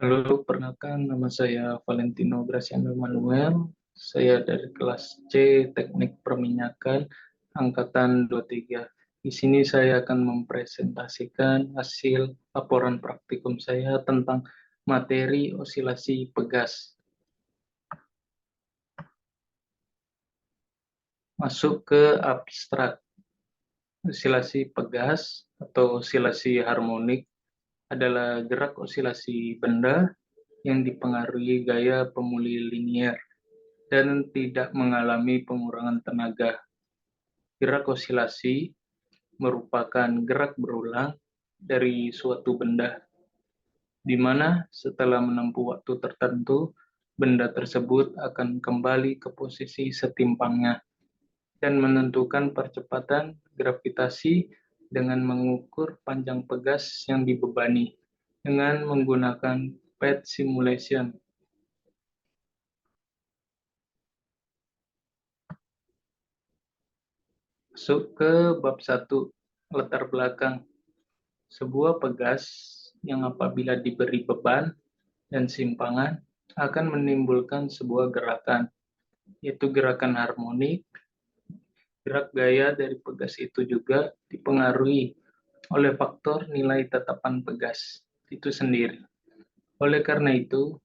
Halo, perkenalkan nama saya Valentino Graciano Manuel. Saya dari kelas C Teknik Perminyakan angkatan 23. Di sini saya akan mempresentasikan hasil laporan praktikum saya tentang materi osilasi pegas. Masuk ke abstrak. Osilasi pegas atau osilasi harmonik adalah gerak osilasi benda yang dipengaruhi gaya pemulih linier dan tidak mengalami pengurangan tenaga. Gerak osilasi merupakan gerak berulang dari suatu benda, di mana setelah menempuh waktu tertentu, benda tersebut akan kembali ke posisi setimpangnya dan menentukan percepatan gravitasi dengan mengukur panjang pegas yang dibebani dengan menggunakan PET simulation. Masuk ke bab 1, latar belakang. Sebuah pegas yang apabila diberi beban dan simpangan akan menimbulkan sebuah gerakan, yaitu gerakan harmonik. Gerak gaya dari pegas itu juga dipengaruhi oleh faktor nilai tetapan pegas itu sendiri. Oleh karena itu,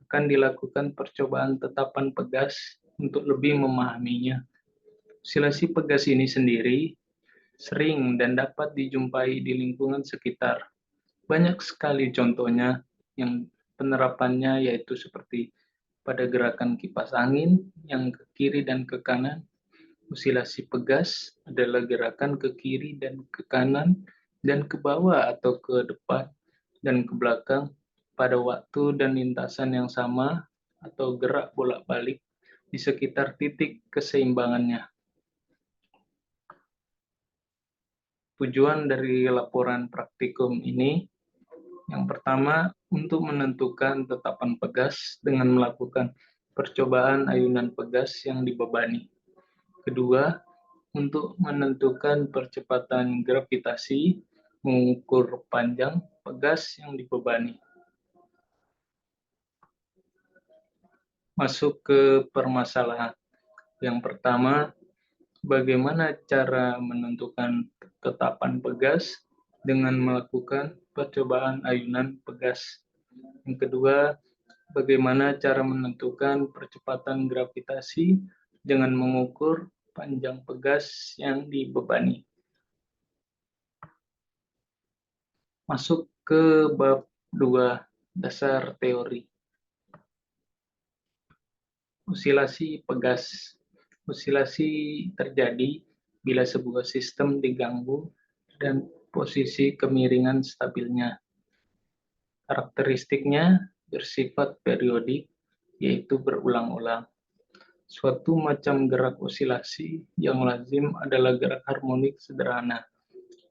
akan dilakukan percobaan tetapan pegas untuk lebih memahaminya. Osilasi pegas ini sendiri sering dan dapat dijumpai di lingkungan sekitar. Banyak sekali contohnya yang penerapannya yaitu seperti pada gerakan kipas angin yang ke kiri dan ke kanan. Osilasi pegas adalah gerakan ke kiri dan ke kanan dan ke bawah atau ke depan dan ke belakang pada waktu dan lintasan yang sama atau gerak bolak-balik di sekitar titik keseimbangannya. Tujuan dari laporan praktikum ini yang pertama, untuk menentukan tetapan pegas dengan melakukan percobaan ayunan pegas yang dibebani. Kedua, untuk menentukan percepatan gravitasi mengukur panjang pegas yang dibebani. Masuk ke permasalahan. Yang pertama, bagaimana cara menentukan tetapan pegas dengan melakukan percobaan ayunan pegas. Yang kedua, bagaimana cara menentukan percepatan gravitasi dengan mengukur panjang pegas yang dibebani. Masuk ke bab 2, dasar teori. Osilasi pegas. Osilasi terjadi bila sebuah sistem diganggu dan posisi kemiringan stabilnya. Karakteristiknya bersifat periodik, yaitu berulang-ulang. Suatu macam gerak osilasi yang lazim adalah gerak harmonik sederhana.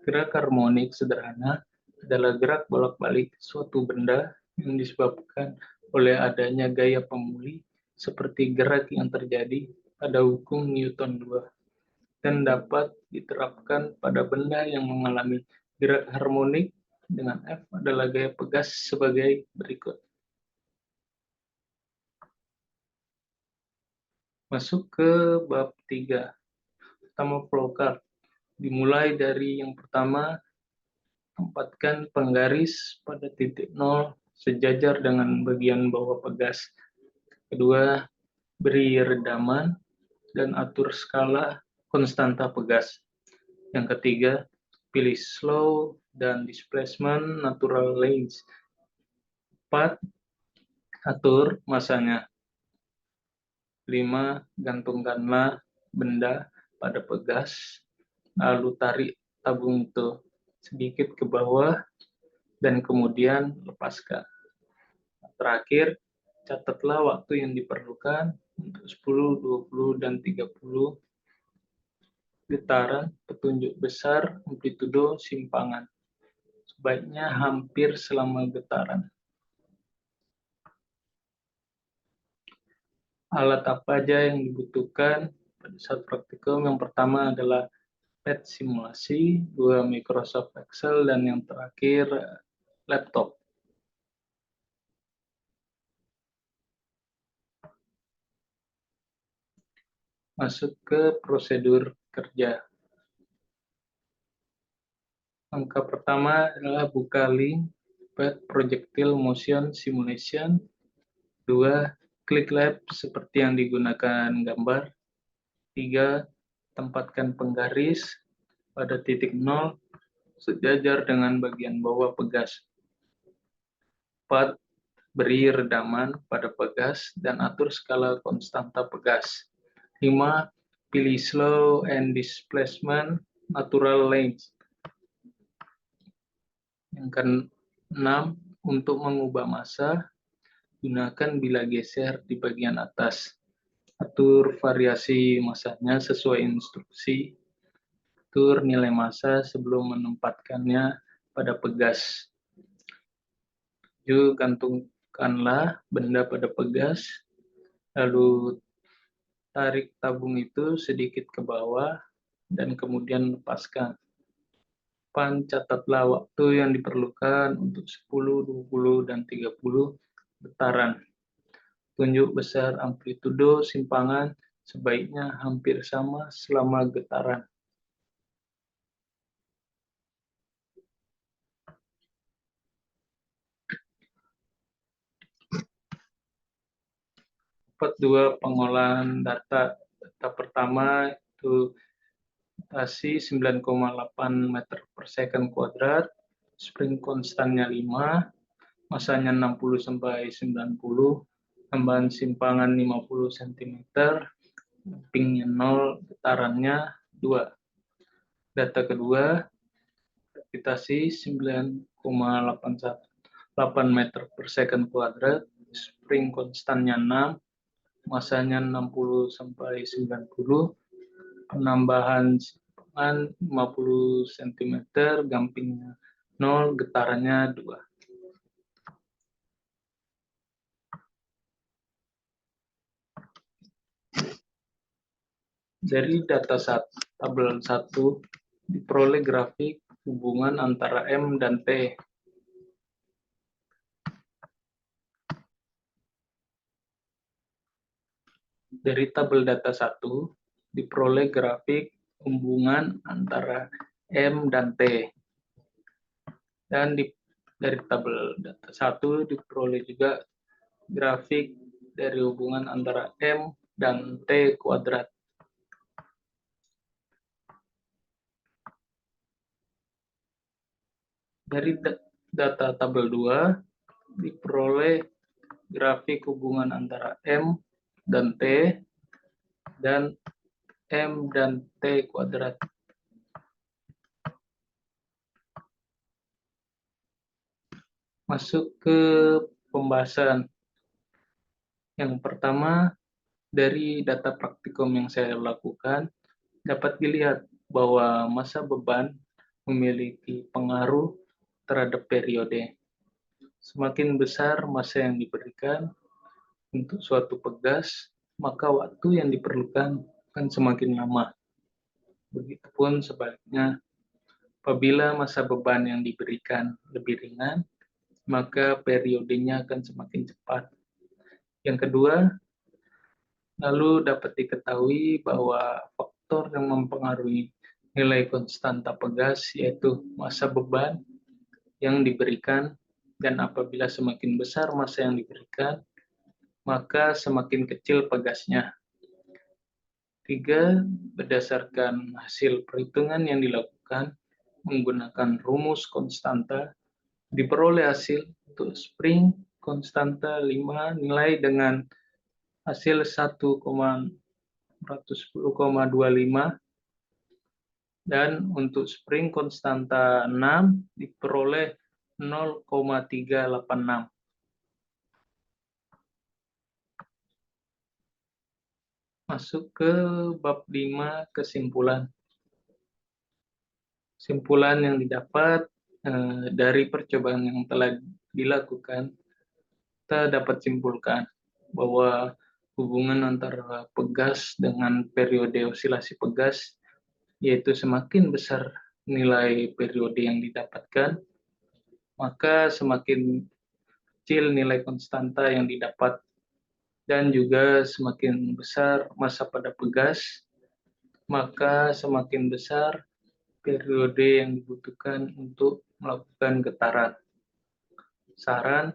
Gerak harmonik sederhana adalah gerak bolak-balik suatu benda yang disebabkan oleh adanya gaya pemulih seperti gerak yang terjadi pada hukum Newton 2 dan dapat diterapkan pada benda yang mengalami gerak harmonik dengan F adalah gaya pegas sebagai berikut. Masuk ke bab 3. Pertama, flowchart. Dimulai dari yang pertama, tempatkan penggaris pada titik 0 sejajar dengan bagian bawah pegas. Kedua, beri redaman dan atur skala konstanta pegas. Yang ketiga, pilih slow dan displacement natural length. 4. Atur masanya. 5. Gantungkanlah benda pada pegas, lalu tarik tabung itu sedikit ke bawah dan kemudian lepaskan. Terakhir, catatlah waktu yang diperlukan untuk 10, 20, dan 30 getaran petunjuk besar amplitudo simpangan. Sebaiknya hampir selama getaran. Alat apa aja yang dibutuhkan pada saat praktikum? Yang pertama adalah PET simulasi, 2 Microsoft Excel, dan yang terakhir laptop. Masuk ke prosedur kerja. Langkah pertama adalah buka link Path Projectile Motion Simulation. 2. Klik lab seperti yang digunakan gambar. 3. Tempatkan penggaris pada titik 0 sejajar dengan bagian bawah pegas. 4. Beri redaman pada pegas dan atur skala konstanta pegas. 5. Pilih slow and displacement natural length. Yang keenam, untuk mengubah massa, gunakan bilah geser di bagian atas. Atur variasi massanya sesuai instruksi. Atur nilai massa sebelum menempatkannya pada pegas. 7. Gantungkanlah benda pada pegas, lalu tarik tabung itu sedikit ke bawah dan kemudian lepaskan. 8. Catatlah waktu yang diperlukan untuk 10, 20, dan 30 getaran. Tunjuk besar amplitudo simpangan sebaiknya hampir sama selama getaran. Dua, pengolahan data. Data pertama itu rotasi 9,8 meter per second kuadrat, spring konstannya 5, masanya 60 sampai 90, tambahan simpangan 50 cm, pingnya 0, getarannya 2. Data kedua, gravitasi 9,8 meter per second kuadrat, spring konstannya 6, masanya 60 sampai 90, penambahan simpangan 50 cm, gampingnya 0, getarannya 2. Dari data tabel 1 diperoleh grafik hubungan antara M dan T. Dari tabel data 1 diperoleh grafik hubungan antara M dan T. Dan dari tabel data 1 diperoleh juga grafik dari hubungan antara M dan T kuadrat. Dari data tabel 2 diperoleh grafik hubungan antara M dan T dan M dan T kuadrat. Masuk ke pembahasan. Yang pertama, dari data praktikum yang saya lakukan, dapat dilihat bahwa massa beban memiliki pengaruh terhadap periode. Semakin besar massa yang diberikan untuk suatu pegas, maka waktu yang diperlukan akan semakin lama. Begitupun sebaliknya, apabila massa beban yang diberikan lebih ringan, maka periodenya akan semakin cepat. Yang kedua, lalu dapat diketahui bahwa faktor yang mempengaruhi nilai konstanta pegas yaitu massa beban yang diberikan, dan apabila semakin besar massa yang diberikan, maka semakin kecil pegasnya. 3. Berdasarkan hasil perhitungan yang dilakukan menggunakan rumus konstanta, diperoleh hasil untuk spring konstanta 5 nilai dengan hasil 1,110,25, dan untuk spring konstanta 6 diperoleh 0,386. Masuk ke bab 5, kesimpulan. Kesimpulan yang didapat dari percobaan yang telah dilakukan, kita dapat simpulkan bahwa hubungan antara pegas dengan periode osilasi pegas, yaitu semakin besar nilai periode yang didapatkan, maka semakin kecil nilai konstanta yang didapat. dan juga semakin besar masa pada pegas, maka semakin besar periode yang dibutuhkan untuk melakukan getaran. Saran,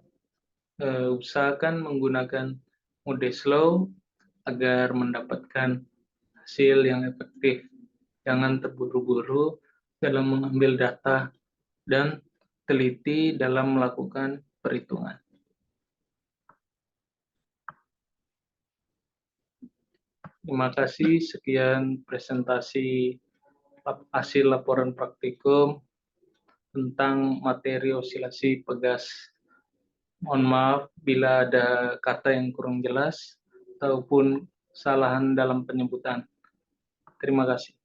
usahakan menggunakan mode slow agar mendapatkan hasil yang efektif. Jangan terburu-buru dalam mengambil data dan teliti dalam melakukan perhitungan. Terima kasih. Sekian presentasi hasil laporan praktikum tentang materi osilasi pegas. Mohon maaf bila ada kata yang kurang jelas ataupun kesalahan dalam penyebutan. Terima kasih.